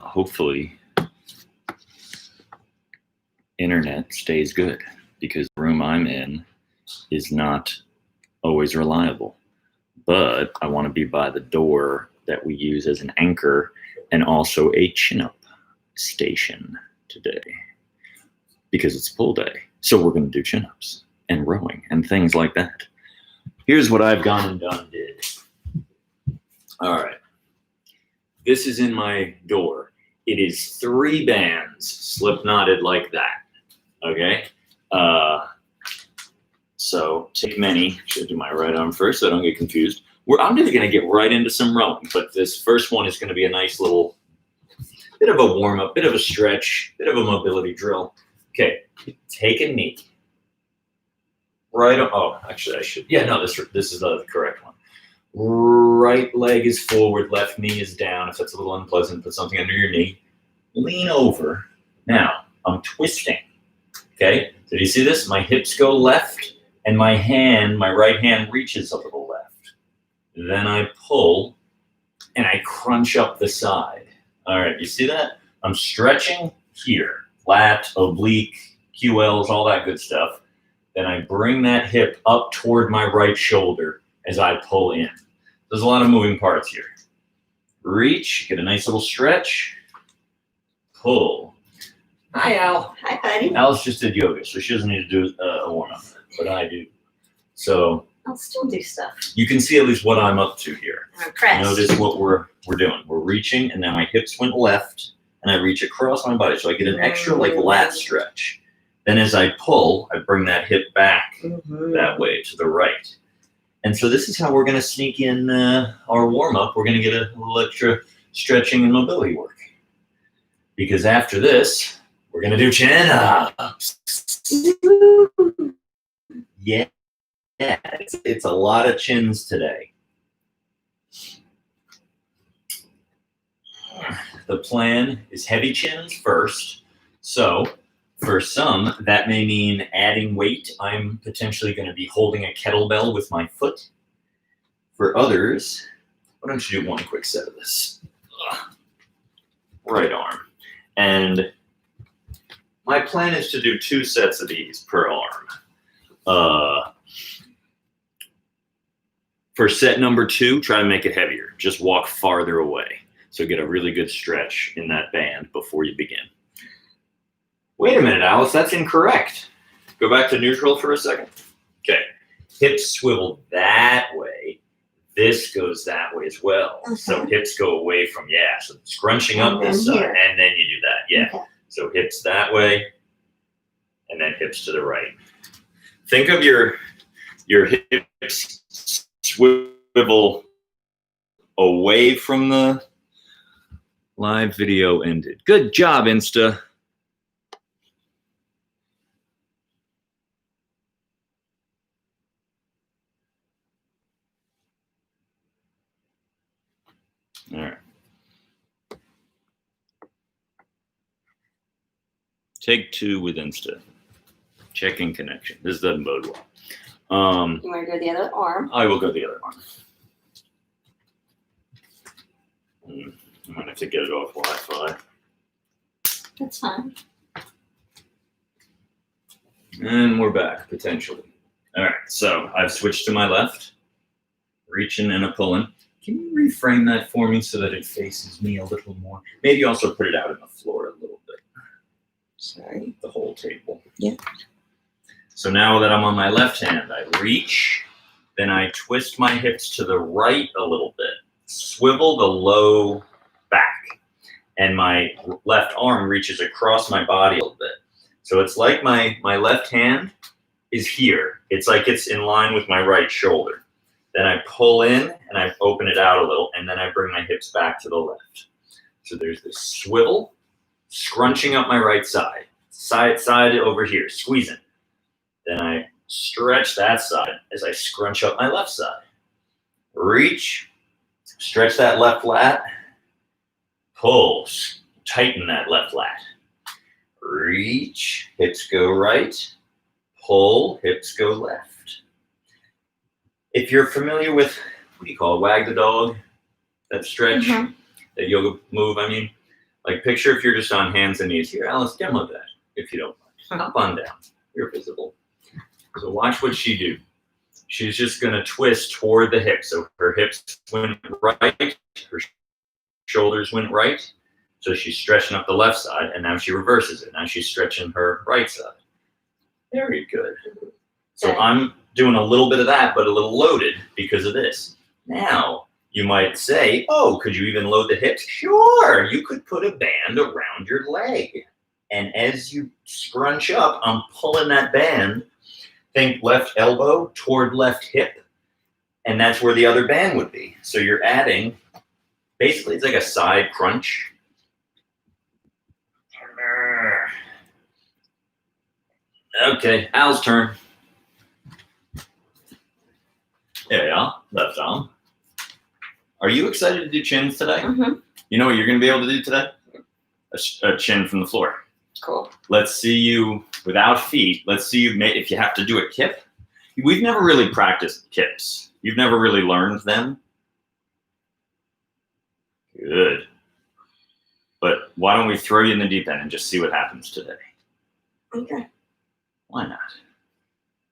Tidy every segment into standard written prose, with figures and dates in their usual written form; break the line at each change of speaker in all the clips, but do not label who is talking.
hopefully internet stays good, because the room I'm in is not always reliable. But I want to be by the door that we use as an anchor and also a chin-up station today, because it's pool day. So we're going to do chin-ups and rowing and things like that. Here's what I've gone and did. All right. This is in my door. It is 3 bands slip knotted like that. Okay. So take many. Should do my right arm first so I don't get confused. I'm just going to get right into some rowing, but this first one is going to be a nice little bit of a warm up, bit of a stretch, bit of a mobility drill. Okay. Take a knee. Right. Oh, actually, I should. Yeah, no, this is the correct one. Right leg is forward, left knee is down. If that's a little unpleasant, put something under your knee. Lean over. Now, I'm twisting. Okay? So do you see this? My hips go left, and my right hand reaches a little left. Then I pull, and I crunch up the side. All right, you see that? I'm stretching here. Lat, oblique, QLs, all that good stuff. Then I bring that hip up toward my right shoulder as I pull in. There's a lot of moving parts here. Reach, get a nice little stretch, pull. Hi, Al.
Hi, buddy.
Alice just did yoga, so she doesn't need to do a warm-up, but I do. So
I'll still do stuff.
you can see at least what I'm up to here.
I'm impressed.
Notice what we're doing. We're reaching, and now my hips went left, and I reach across my body, so I get an extra lat stretch. Then as I pull, I bring that hip back that way to the right. And so this is how we're going to sneak in our warm-up. We're going to get a little extra stretching and mobility work. Because after this, we're going to do chin-ups. Yeah, it's a lot of chins today. The plan is heavy chins first. So for some, that may mean adding weight. I'm potentially going to be holding a kettlebell with my foot. For others, why don't you do one quick set of this? Right arm. And my plan is to do 2 sets of these per arm. For set number 2, try to make it heavier. Just walk farther away. So get a really good stretch in that band before you begin. Wait a minute, Alice, that's incorrect. Go back to neutral for a second. Okay, hips swivel that way. This goes that way as well. Okay. So hips go away from, so scrunching up this side, and then you do that, Okay. So hips that way, and then hips to the right. Think of your hips swivel away from the live video ended. Good job, Insta. All right. Take 2 with Insta. Checking connection. This doesn't bode well.
You want to go the other arm?
I will go the other arm. I might have to get it off Wi-Fi.
That's fine.
And we're back, potentially. All right, so I've switched to my left. Reaching and a pulling. Can you reframe that for me so that it faces me a little more? Maybe also put it out on the floor a little bit.
Sorry.
The whole table.
Yeah.
So now that I'm on my left hand, I reach, then I twist my hips to the right a little bit, swivel the low back, and my left arm reaches across my body a little bit. So it's like my left hand is here. It's like it's in line with my right shoulder. Then I pull in and I open it out a little, and then I bring my hips back to the left. So there's this swivel, scrunching up my right side, side over here, squeezing. Then I stretch that side as I scrunch up my left side. Reach, stretch that left lat, pull, tighten that left lat. Reach, hips go right, pull, hips go left. If you're familiar with, what do you call it, wag the dog, that stretch, that yoga move, Like picture if you're just on hands and knees. Here, Alice, demo that if you don't mind. Hop on down. You're visible. So watch what she do. She's just going to twist toward the hip. So her hips went right, her shoulders went right. So she's stretching up the left side, and now she reverses it. Now she's stretching her right side. Very good. So I'm doing a little bit of that, but a little loaded because of this. Now, you might say, oh, could you even load the hips? Sure, you could put a band around your leg. And as you scrunch up, I'm pulling that band. Think left elbow toward left hip. And that's where the other band would be. So you're adding, basically it's like a side crunch. Okay, Al's turn. There you are, left arm. Are you excited to do chins today?
Mm-hmm.
You know what you're going to be able to do today? A chin from the floor.
Cool.
Let's see you without feet. Let's see you if you have to do a kip. We've never really practiced kips. You've never really learned them. Good. But why don't we throw you in the deep end and just see what happens today?
Okay.
Why not?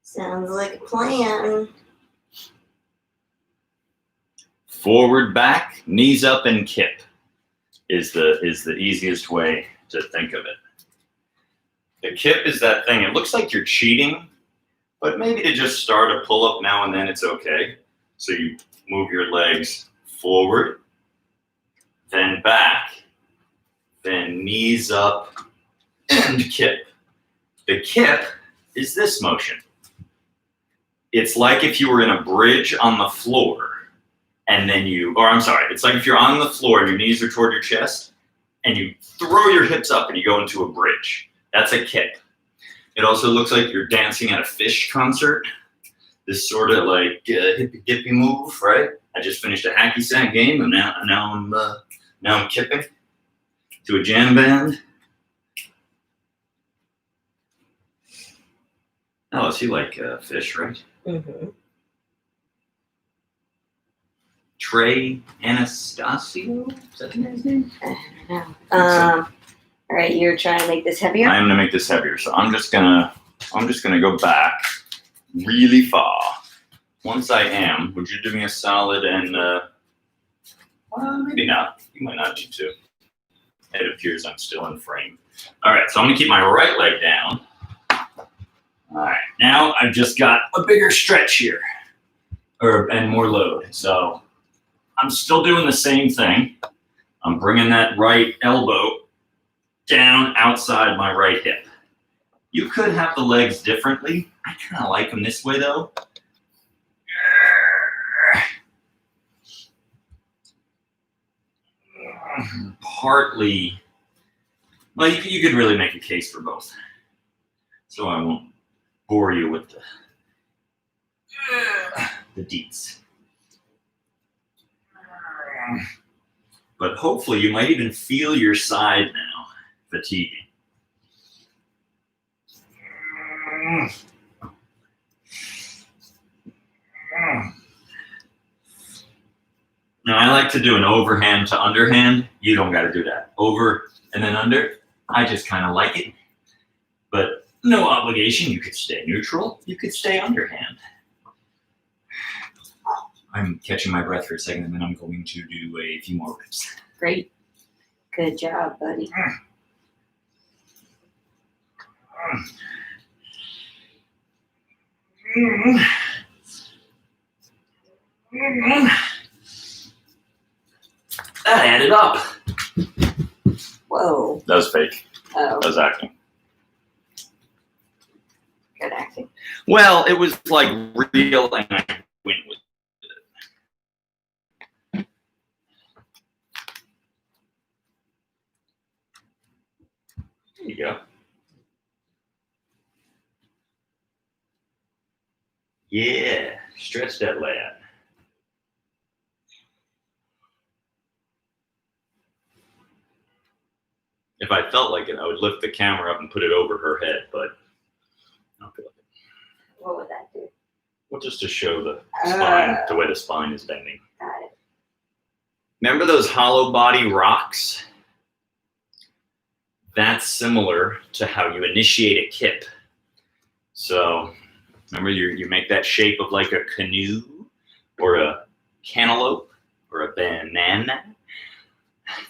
Sounds like a plan.
Forward, back, knees up, and kip is the easiest way to think of it. The kip is that thing. It looks like you're cheating, but maybe to just start a pull-up now and then, it's okay. So you move your legs forward, then back, then knees up, and kip. The kip is this motion. It's like if you were in a bridge on the floor, and then it's like if you're on the floor and your knees are toward your chest, and you throw your hips up and you go into a bridge. That's a kip. It also looks like you're dancing at a Fish concert. This sort of like hippy-dippy move, right? I just finished a hacky sack game, and now I'm kipping to a jam band. Alice, you like Fish, right?
Mm-hmm.
Trey Anastasio? Is that the guy's name?
I don't know. All right, you're trying to make this heavier?
I'm gonna make this heavier, so I'm just gonna go back really far. Once I am, would you do me a solid and maybe not. You might not need to. It appears I'm still in frame. All right, so I'm gonna keep my right leg down. All right, now I've just got a bigger stretch here, and more load. So I'm still doing the same thing. I'm bringing that right elbow down outside my right hip. You could have the legs differently. I kind of like them this way though. Partly, well, you could really make a case for both. So I won't bore you with the deets. But hopefully you might even feel your side now fatiguing. Now I like to do an overhand to underhand. You don't got to do that. Over and then under. I just kind of like it. But no obligation. You could stay neutral. You could stay underhand. I'm catching my breath for a second, and then I'm going to do a few more reps.
Great. Good job, buddy.
That added up.
Whoa.
That was fake.
Oh,
That was acting.
good acting.
Well, it was like real, and I went with it. There you go. Yeah, stretch that lat. If I felt like it, I would lift the camera up and put it over her head, but I don't feel like it.
What would that do?
Well, just to show the spine, the way the spine is bending.
Got it.
Remember those hollow body rocks? That's similar to how you initiate a kip. So remember, you make that shape of like a canoe or a cantaloupe or a banana.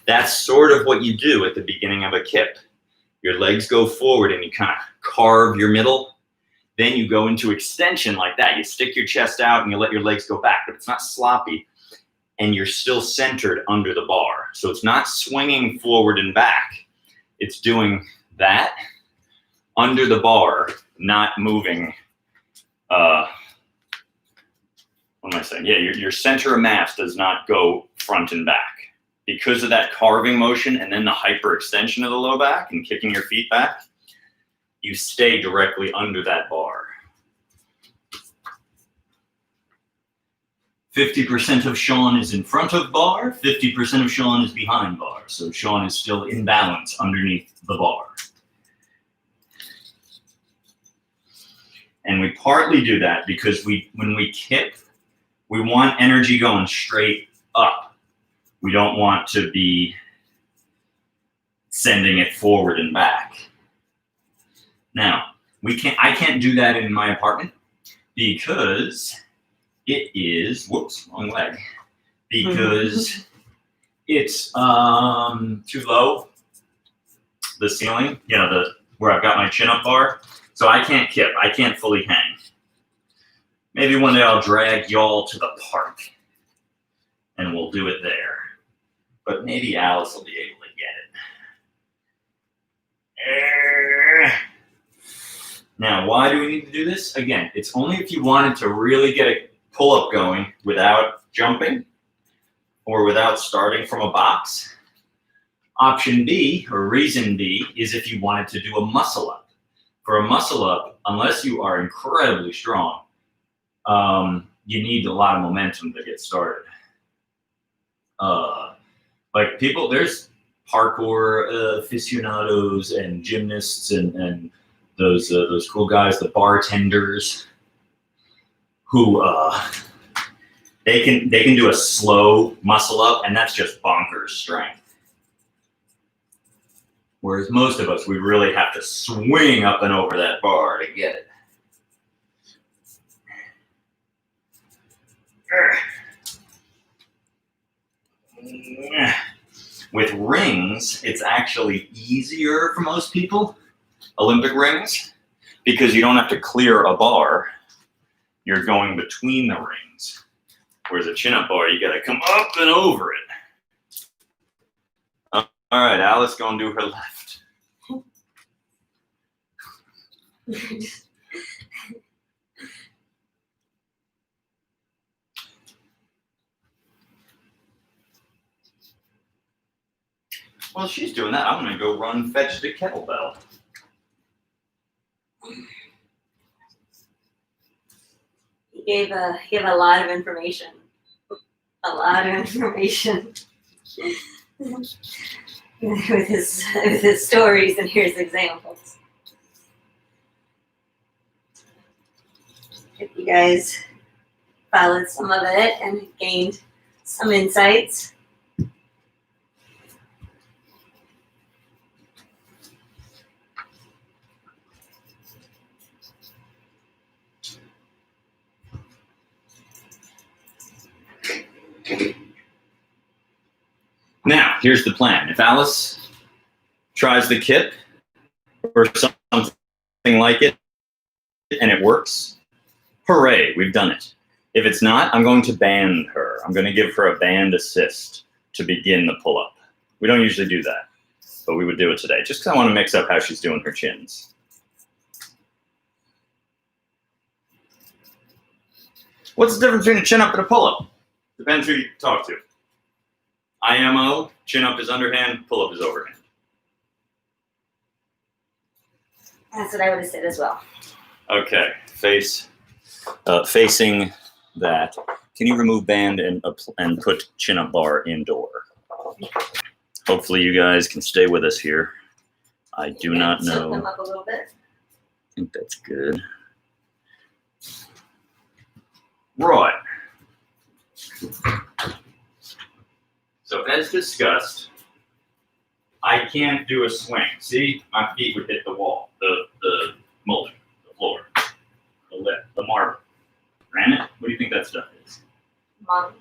That's sort of what you do at the beginning of a kip. Your legs go forward and you kind of carve your middle. Then you go into extension like that. You stick your chest out and you let your legs go back, but it's not sloppy. And you're still centered under the bar. So it's not swinging forward and back. It's doing that under the bar, not moving. What am I saying? Yeah, your center of mass does not go front and back. Because of that carving motion and then the hyperextension of the low back and kicking your feet back, you stay directly under that bar. 50% of Sean is in front of bar, 50% of Sean is behind bar. So Sean is still in balance underneath the bar. And we partly do that because when we kip, we want energy going straight up. We don't want to be sending it forward and back. Now, I can't do that in my apartment because it is, whoops, wrong leg. Because it's too low, the ceiling, where I've got my chin up bar. So I can't kip, I can't fully hang. Maybe one day I'll drag y'all to the park and we'll do it there. But maybe Alice will be able to get it. Now, why do we need to do this? Again, it's only if you wanted to really get a pull-up going without jumping or without starting from a box. Option B, or reason B, is if you wanted to do a muscle-up. For a muscle-up, unless you are incredibly strong, you need a lot of momentum to get started. Like there's parkour aficionados and gymnasts and those cool guys, the bartenders, who they can do a slow muscle up, and that's just bonkers strength. Whereas most of us, we really have to swing up and over that bar to get it. With rings, it's actually easier for most people, Olympic rings, because you don't have to clear a bar. You're going between the rings. Whereas a chin-up bar, you gotta come up and over it. All right, Alice, go and do her left. While she's doing that, I'm gonna go run fetch the kettlebell.
He gave a lot of information. A lot of information. with his stories, and here's examples. If you guys followed some of it and gained some insights.
Now, here's the plan. If Alice tries the kip or something like it, and it works, hooray, we've done it. If it's not, I'm going to band her. I'm going to give her a band assist to begin the pull-up. We don't usually do that, but we would do it today, just because I want to mix up how she's doing her chins. What's the difference between a chin-up and a pull-up? Depends who you talk to. IMO, chin-up is underhand, pull-up is overhand.
That's what I would have said as well.
Okay, facing that. Can you remove band and put chin-up bar indoor? Hopefully you guys can stay with us here. I do not know.
Tilt them up a little bit.
I think that's good. Right. So as discussed, I can't do a swing. See, my feet would hit the wall, the molding, the floor, the lip, the marble. Granite? What do you think that stuff is?
Mom.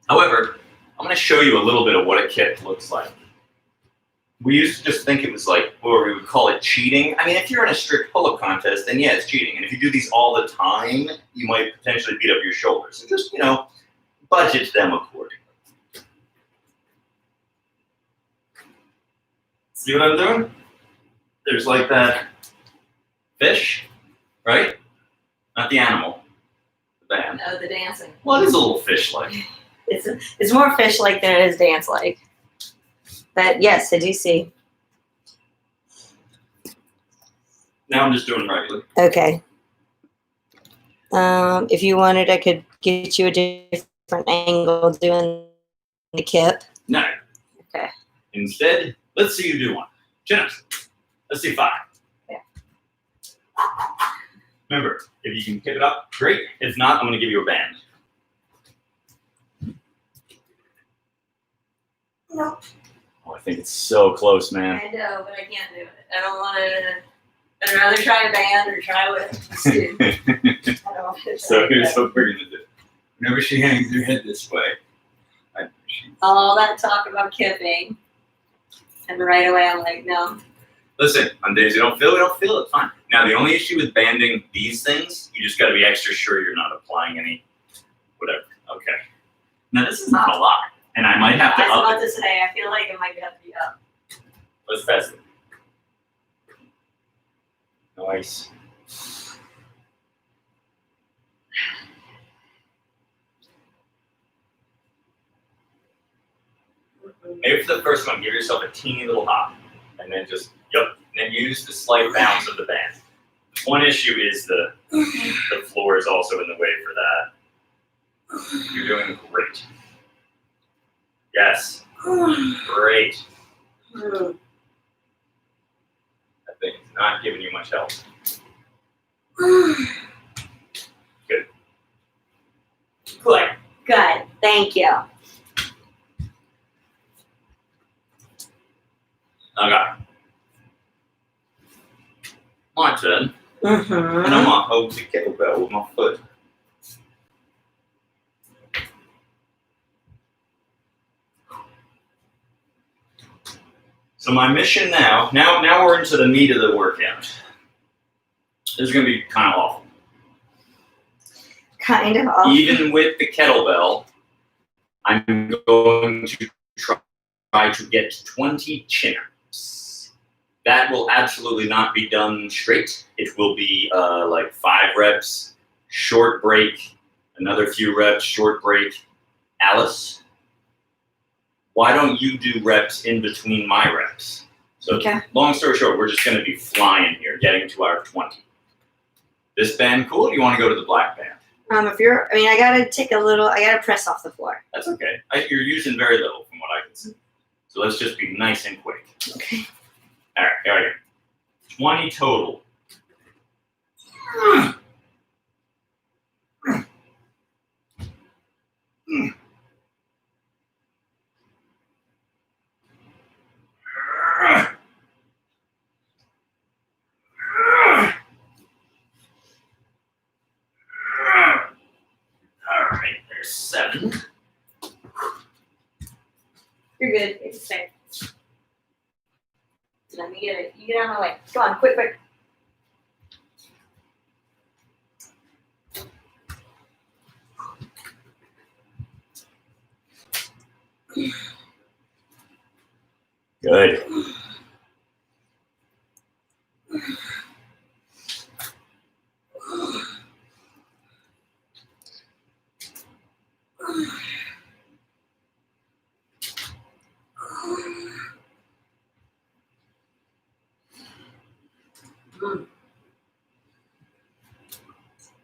However, I'm going to show you a little bit of what a kip looks like. We used to just think it was like, or we would call it cheating. I mean, if you're in a strict pull-up contest, then yeah, it's cheating. And if you do these all the time, you might potentially beat up your shoulders. So just, budget them accordingly. See what I'm doing? There's like that fish, right? Not the animal, the band.
Oh, the dancing.
Well, it is a little fish-like.
It's more fish-like than it is dance-like. But yes, I do see.
Now I'm just doing regular.
Okay. If you wanted, I could get you a different angle doing the kip.
No.
Okay.
Instead, let's see you do one. Chin ups. Let's see 5.
Yeah.
Remember, if you can kip it up, great. If not, I'm going to give you a band.
Nope.
Oh, I think it's so close, man.
I know, but I can't do it. I don't want to. I'd rather try a band or try with Stu. I don't want to try
So here's
that.
what we're going to do. Whenever she hangs her head this way,
All that talk about kipping, and right away I'm like, no.
listen, on days you don't feel it, fine. Now, the only issue with banding these things, you just got to be extra sure you're not applying any, whatever. Okay. Now, this is not a lot, and I might have to
I was
up
about
it.
to say, I feel like it might have to be up.
Let's test it. Nice. Maybe for the first one, give yourself a teeny little hop, and then just, and then use the slight bounce of the band. One issue is the floor is also in the way for that. You're doing great. Yes, great. That thing is not giving you much help. Good. Clay.
Good. Thank you.
Okay. My turn.
Mm-hmm.
And I'm gonna hold the kettlebell with my foot. So my mission now we're into the meat of the workout. This is gonna be kind of awful.
Kind of awful.
Even with the kettlebell, I'm going to try to get 20 chin-ups. That will absolutely not be done straight. It will be like 5 reps, short break, another few reps, short break. Alice, why don't you do reps in between my reps? So
Okay.
long story short, we're just going to be flying here, getting to our 20. This band cool? Or do you want to go to the black band?
I gotta press off the floor.
That's okay. You're using very little from what I can see. So let's just be nice and quick.
Okay.
All right, here we go. 20 total. All right, there's 7.
You're good. It's safe. Let me get it. You get out of my way. Come on, quick, quick.
Good.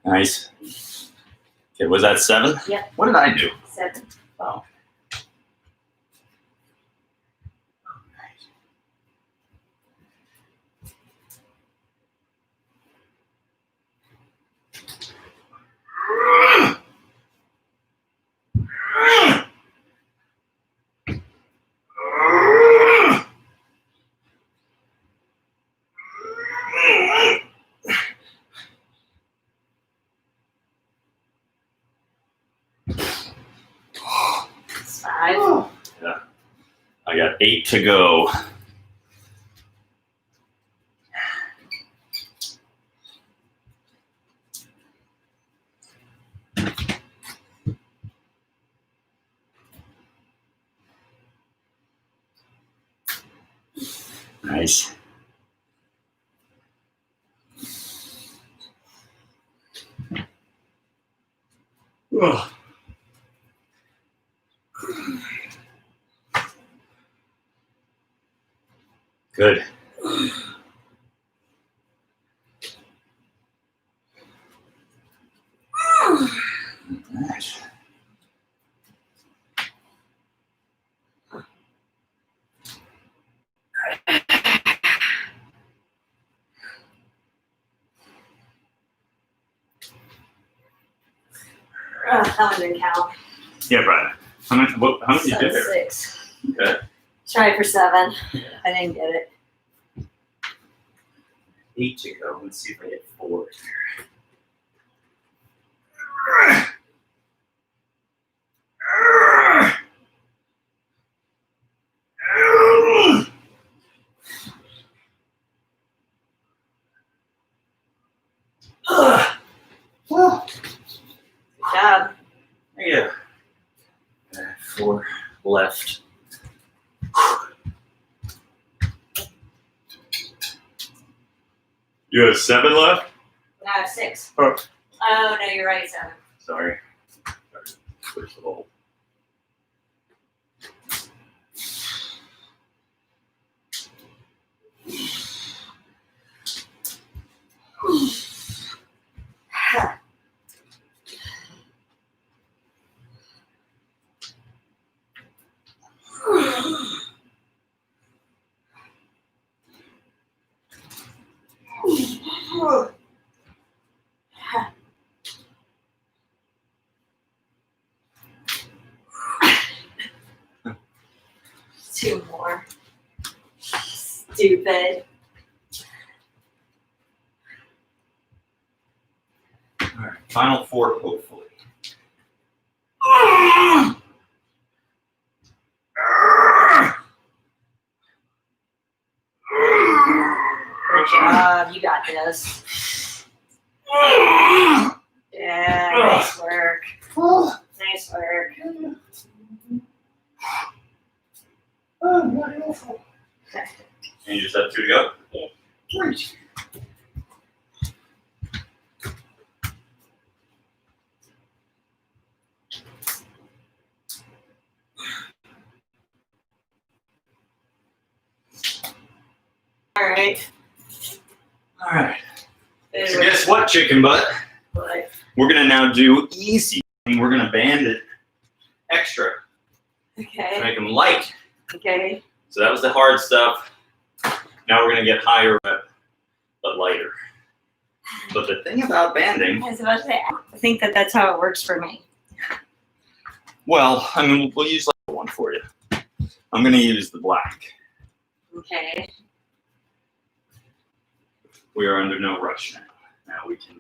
Nice. Okay, was that 7?
Yep.
What did I do?
7.
Oh.
5.
Yeah. I got 8 to go. Nice. Ugh. Good. Nice.
That one didn't count.
Yeah, Brian. How much did you
So
get there?
6.
Okay.
Tried for 7. I didn't get it.
8 to go. Let's see if I get 4. Well,
Good job.
yeah. 4 left. You have 7 left?
No, I have 6.
Oh.
Oh, no, you're right, 7.
Sorry. Switch the whole.
Two more. Stupid.
All right. Final 4, hopefully.
Good job. You got this. Yeah, nice work. Nice work.
And you just have 2 to go?
Yeah.
Great.
All right.
All right. So guess what, chicken butt?
What?
We're going to now do easy. And we're going to band it extra to
Okay.
make them light.
Okay.
So that was the hard stuff. Now we're going to get higher rep, but lighter. But the thing about banding,
I was about to say, I think that that's how it works for me.
well, I mean, we'll use like one for you. I'm going to use the black.
Okay.
We are under no rush now. Now we can.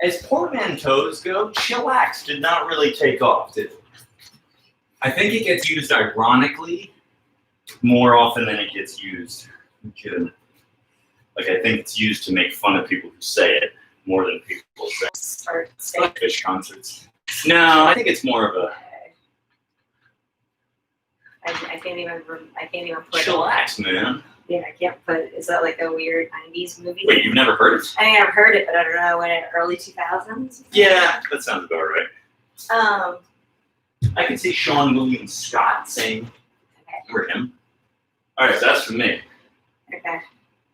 As portmanteaus go, chillax did not really take off, did it? I think it gets used ironically more often than it gets used legitimate. Like, I think it's used to make fun of people who say it more than people say
Start. Stay.
like Fish concerts. No, I think it's more of a
I can't even put.
chillax, man.
Yeah, I can't put. Is that like a weird '90s movie?
Wait, you've never heard it?
I mean, I've heard it, but I don't know when. Early 2000s.
Yeah, that sounds about right.
Um.
I can see Sean William Scott saying, remember him? All right, so that's for me.
Okay.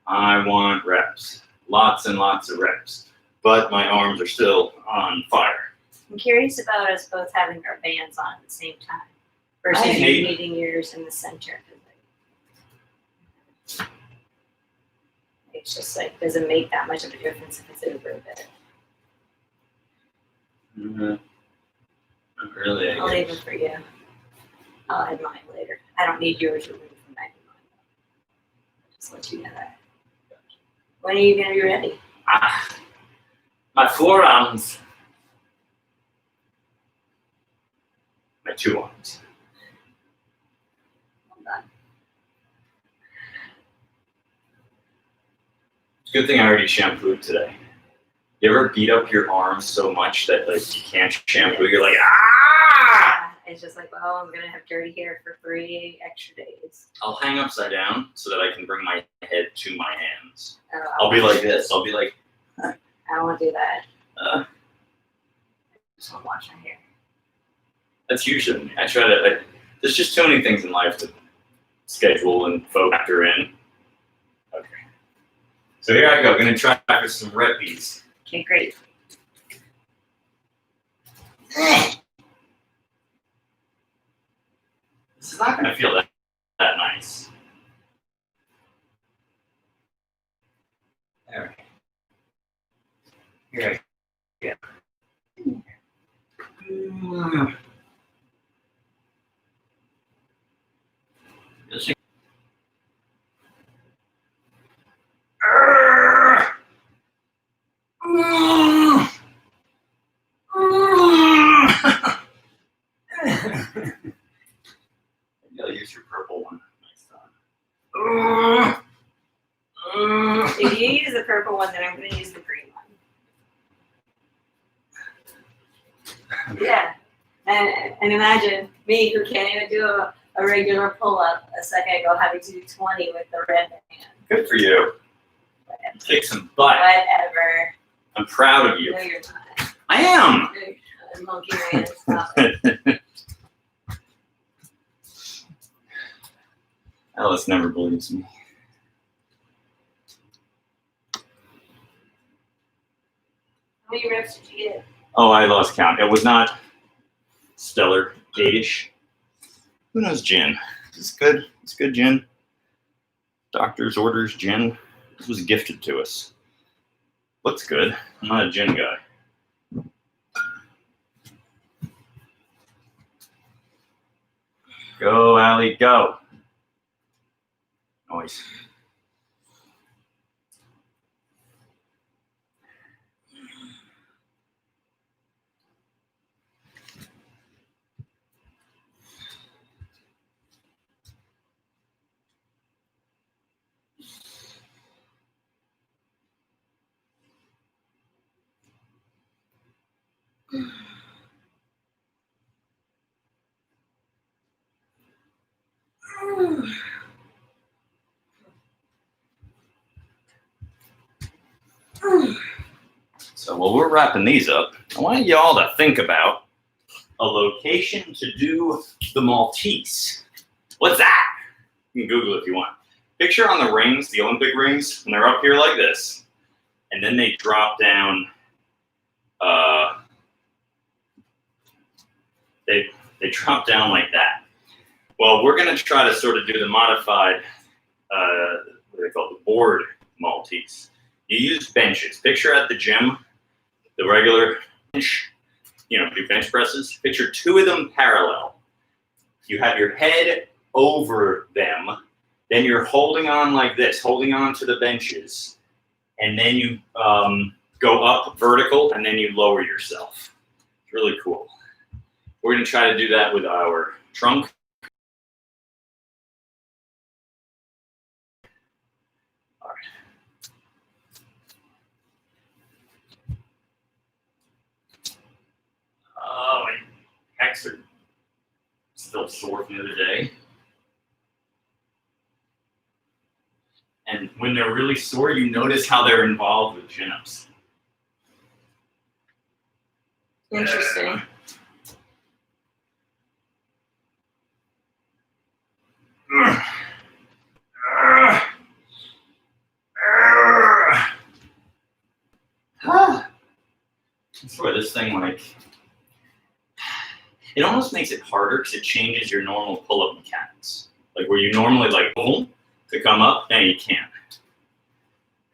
I want reps. Lots and lots of reps. But my arms are still on fire.
I'm curious about us both having our bands on at the same time versus
I
you
hate-
needing yours in the center. It's just like, does it make that much of a difference if it's over a bit?
Mm-hmm. Not really, I
I'll leave
guess.
it for you. I'll add mine later. I don't need yours removed from mine. Just let you know that. When are you gonna be ready?
My forearms. got 2 arms.
Well done.
Good thing I already shampooed today. You ever beat up your arms so much that like you can't shampoo? You're like, ah!
It's just like, well, I'm gonna have dirty hair for 3 extra days.
I'll hang upside down so that I can bring my head to my hands.
Oh,
I'll be like this. I'll be like,
I don't want to do that.
uh,
I just want to wash my hair.
that's usually me. I try to. There's just too many things in life to schedule and factor in. Okay. So here I go. Gonna try for some red bees.
Okay, great.
This is not gonna feel that nice. All right. Here I go. This thing- Maybe I'll use your purple one next time.
If you use the purple one, then I'm gonna use the green one. Yeah. And imagine me who can't even do a regular pull-up a second ago having to do 20 with the red band.
Good for you.
Whatever.
Kick some butt.
Whatever.
I'm proud of you.
No, you're not.
I am.
Monkey man, stop it.
Alice never believes me.
How many reps did you get?
Oh, I lost count. It was not stellar, 8-ish. Who knows gin? It's good. It's good gin. Doctor's orders gin. This was gifted to us. Looks good. I'm not a gin guy. Go, Allie, go. Noise. So while we're wrapping these up, I want y'all to think about a location to do the Maltese. What's that? You can Google it if you want. Picture on the rings, the Olympic rings, and they're up here like this, and then they drop down. They drop down like that. Well, we're going to try to sort of do the modified, what do they call it, the board Maltese. You use benches. Picture at the gym, the regular bench, do bench presses. Picture 2 of them parallel. You have your head over them. Then you're holding on like this, holding on to the benches. And then you go up vertical, and then you lower yourself. It's really cool. We're going to try to do that with our trunk. All right. Oh, my pecs are still sore from the other day. And when they're really sore, you notice how they're involved with chin-ups.
Interesting.
I swear this thing, it almost makes it harder because it changes your normal pull-up mechanics. Like where you normally boom to come up, now you can't.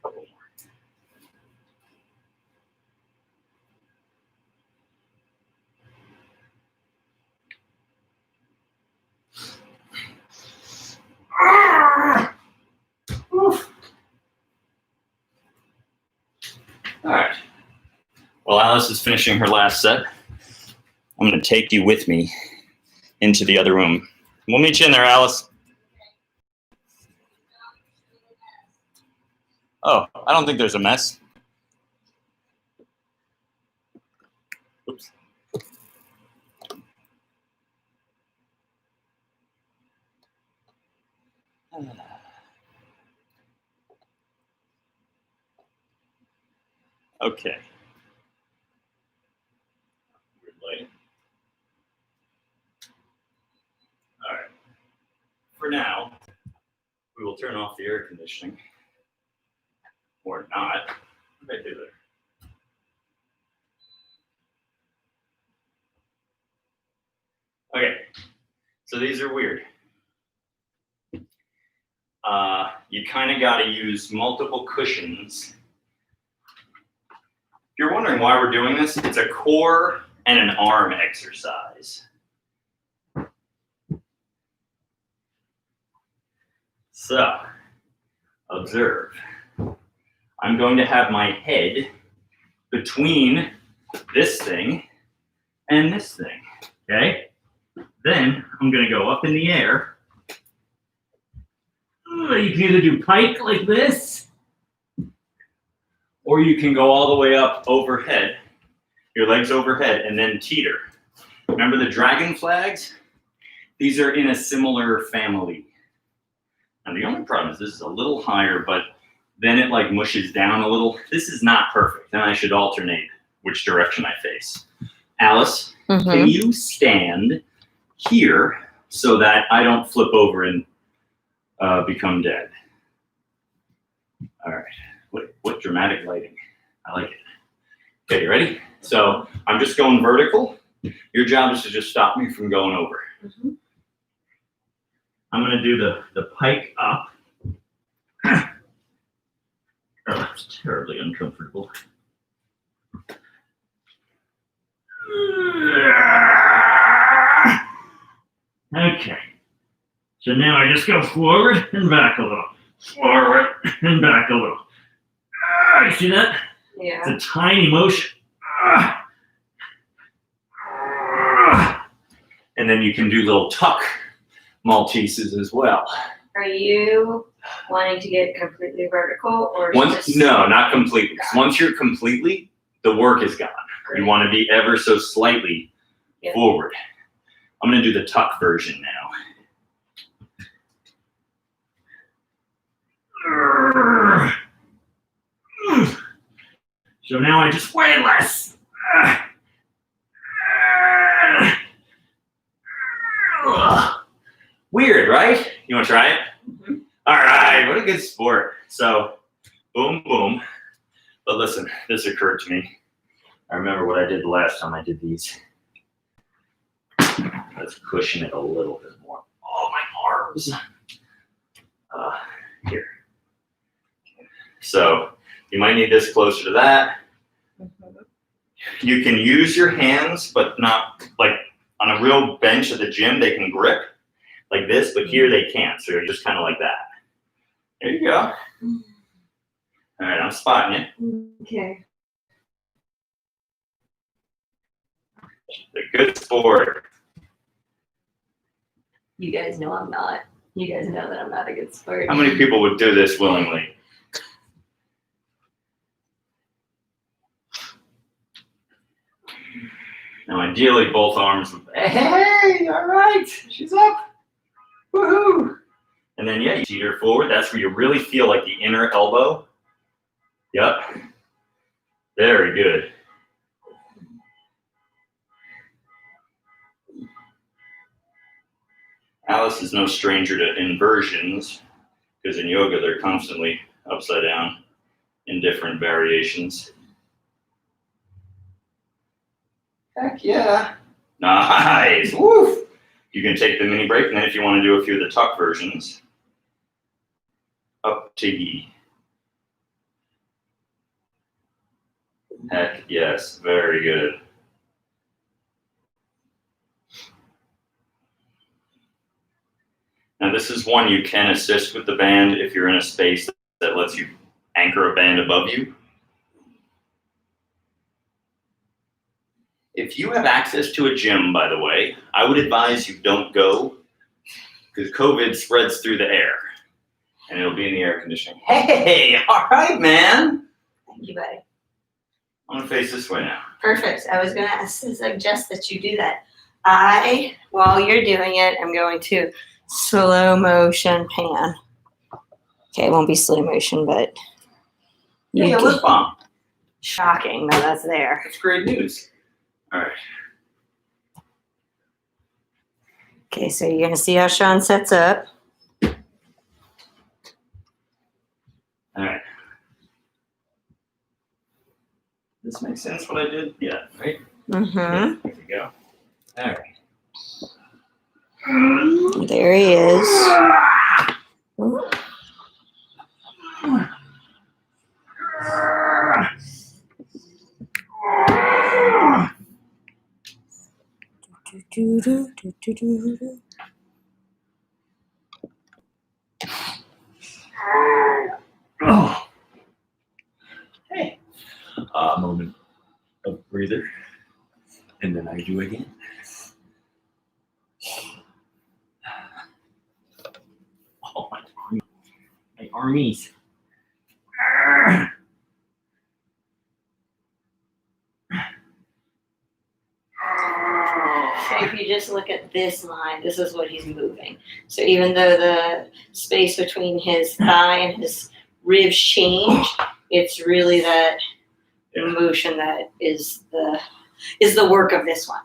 Couple more. All right. While Alice is finishing her last set, I'm going to take you with me
into the other room. We'll meet you in there, Alice. Oh, I don't think there's a mess. Oops. Okay. Weird lighting. All right. For now, we will turn off the air conditioning. Or not. What did I do there? Okay. So these are weird. You kind of got to use multiple cushions. If you're wondering why we're doing this, it's a core and an arm exercise. So, observe. I'm going to have my head between this thing and this thing, okay? Then I'm going to go up in the air. You can either do pike like this, or you can go all the way up overhead, your legs overhead, and then teeter. Remember the dragon flags? These are in a similar family. Now the only problem is this is a little higher, but then it like mushes down a little. This is not perfect. Then I should alternate which direction I face. Alice, can you stand here so that I don't flip over and become dead? All right. What dramatic lighting. I like it. Okay, you ready? So I'm just going vertical. Your job is to just stop me from going over. I'm going to do the pike up. Oh, that's terribly uncomfortable. Okay. So now I just go forward and back a little. Forward and back a little. You see that?
Yeah.
It's a tiny motion. And then you can do little tuck Malteses as well.
Are you wanting to get completely vertical or just...
No, not completely. Once you're completely, the work is gone.
Great.
You want to be ever so slightly forward. I'm going to do the tuck version now. So now I just weigh less. Weird, right? You want to try it? All right, what a good sport. So, boom, boom. But listen, this occurred to me. I remember what I did the last time I did these. Let's cushion it a little bit more. Oh, my arms. Here. So, you might need this closer to that. You can use your hands, but not like on a real bench at the gym, they can grip like this, but here they can't. So you're just kind of like that. There you go. All right, I'm spotting you.
Okay.
A good sport.
You guys know I'm not. You guys know that I'm not a good sport.
How many people would do this willingly? Now, ideally, both arms. Hey, all right, she's up. Woohoo! And then, yeah, you teeter forward. That's where you really feel like the inner elbow. Yep. Very good. Alice is no stranger to inversions, because in yoga, they're constantly upside down in different variations. Heck yeah. Nice. Woo! You can take the mini break, and then if you want to do a few of the tuck versions, up to ye. Heck yes, very good. Now this is one you can assist with the band if you're in a space that lets you anchor a band above you.
If you have access to a gym, by the way, I would advise you don't go because COVID spreads through the air and it'll be in the air conditioning. Hey, all right, man.
Thank you, buddy.
I'm gonna face this way now.
Perfect. I was gonna suggest that you do that. While you're doing it, I'm going to slow motion pan. Okay, it won't be slow motion, but
Hey, a lip balm.
shocking that that's there.
That's great news. All right.
Okay, so you're gonna see how Sean sets up.
All right. This makes sense what I did? Yeah, right?
Mm-hmm.
There we go. All right.
There he is. Ooh.
Oh. Hey. Moment of breather. And then I do again. Oh, my armies.
So if you just look at this line, this is what he's moving. So even though the space between his thigh and his ribs change, it's really that motion that is the work of this one.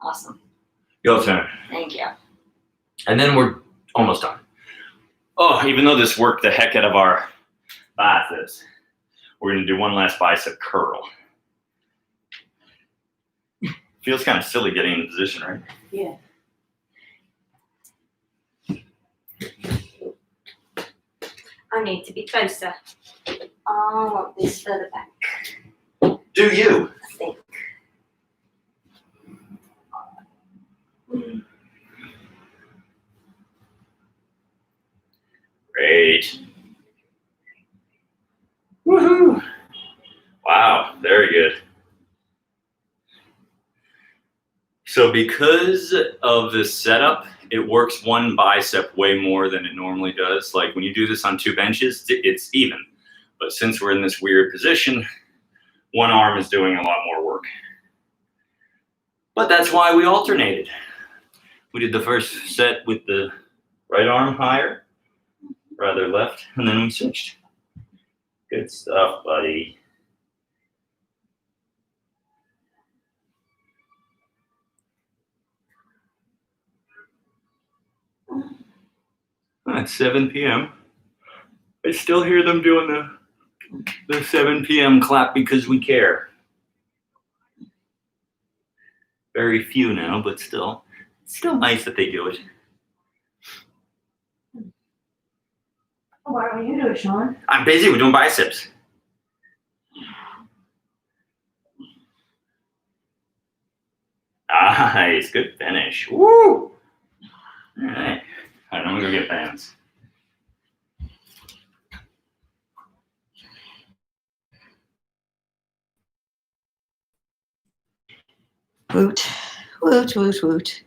Awesome.
Your turn.
Thank you.
And then we're almost done. Oh, even though this worked the heck out of our biceps, we're going to do one last bicep curl. Feels kind of silly getting in position, right?
Yeah. I need to be closer. I want this further back,
Do you?
I think.
Great. Woohoo! Wow, very good. So because of this setup, it works one bicep way more than it normally does. Like when you do this on two benches, it's even. But since we're in this weird position, one arm is doing a lot more work. But that's why we alternated. We did the first set with the right arm higher, rather left, and then we switched. Good stuff, buddy. It's 7 p.m. I still hear them doing the 7 p.m. clap because we care. Very few now, but still nice that they do it.
Why don't you do it, Sean?
I'm busy. We're doing biceps. Nice. Good finish. Woo! All right. All right, I'm going to go get bands.
Woot, woot, woot, woot.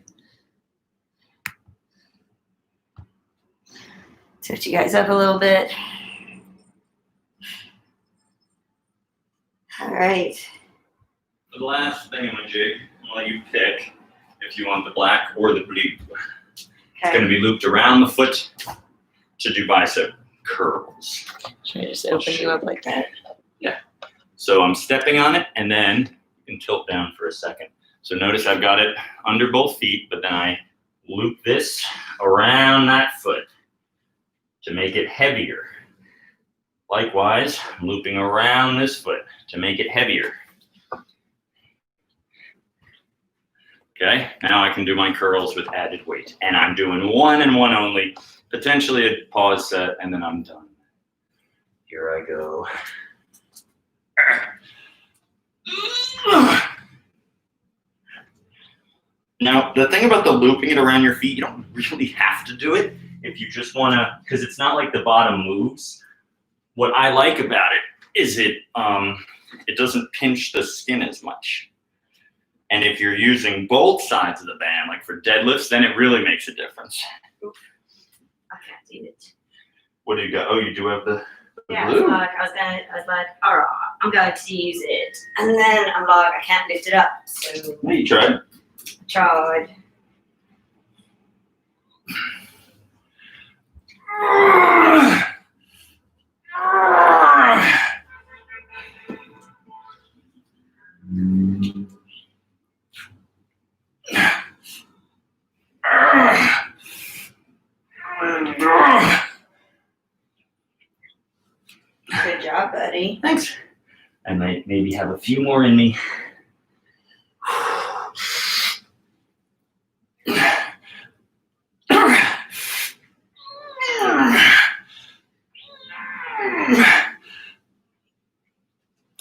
Switch you guys up a little bit. All right.
The last thing I'm going to jig, I'm going to let you pick if you want the black or the blue. It's going to be looped around the foot to do bicep curls.
Should I just open you up like that?
Yeah. So I'm stepping on it, and then you can tilt down for a second. So notice I've got it under both feet, but then I loop this around that foot to make it heavier. Likewise, I'm looping around this foot to make it heavier. Okay, now I can do my curls with added weight. And I'm doing one and one only, potentially a pause set, and then I'm done. Here I go. Now, the thing about the looping it around your feet, you don't really have to do it if you just want to, because it's not like the bottom moves. What I like about it is it it doesn't pinch the skin as much. And if you're using both sides of the band, like for deadlifts, then it really makes a difference.
I can't see it.
What do you got? Oh, you do have the
Yeah,
blue.
I was like, all right, I'm going to use it. And then I'm like, I can't lift it up. So
Yeah, you tried.
I tried. Good job, buddy.
Thanks. I might maybe have a few more in me.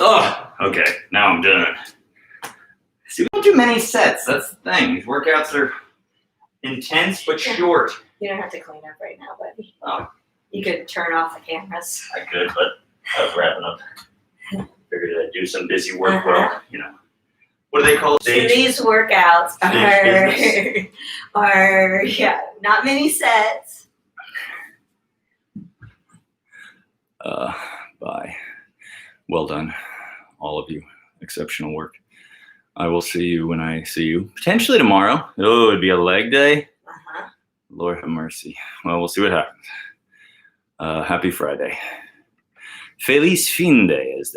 Oh, okay. Now I'm done. See, we don't do many sets. That's the thing. These workouts are intense but short.
You don't have to clean up right now, buddy.
Oh.
You could turn off the cameras.
I could, but I was wrapping up. Figured I'd do some busy work while, you know. What do they call it?
So these workouts
Stage
are not many sets.
Bye. Well done, all of you. Exceptional work. I will see you when I see you. Potentially tomorrow. Oh, it'd be a leg day.
Uh-huh.
Lord have mercy. Well, we'll see what happens. Happy Friday. Feliz fin de, as they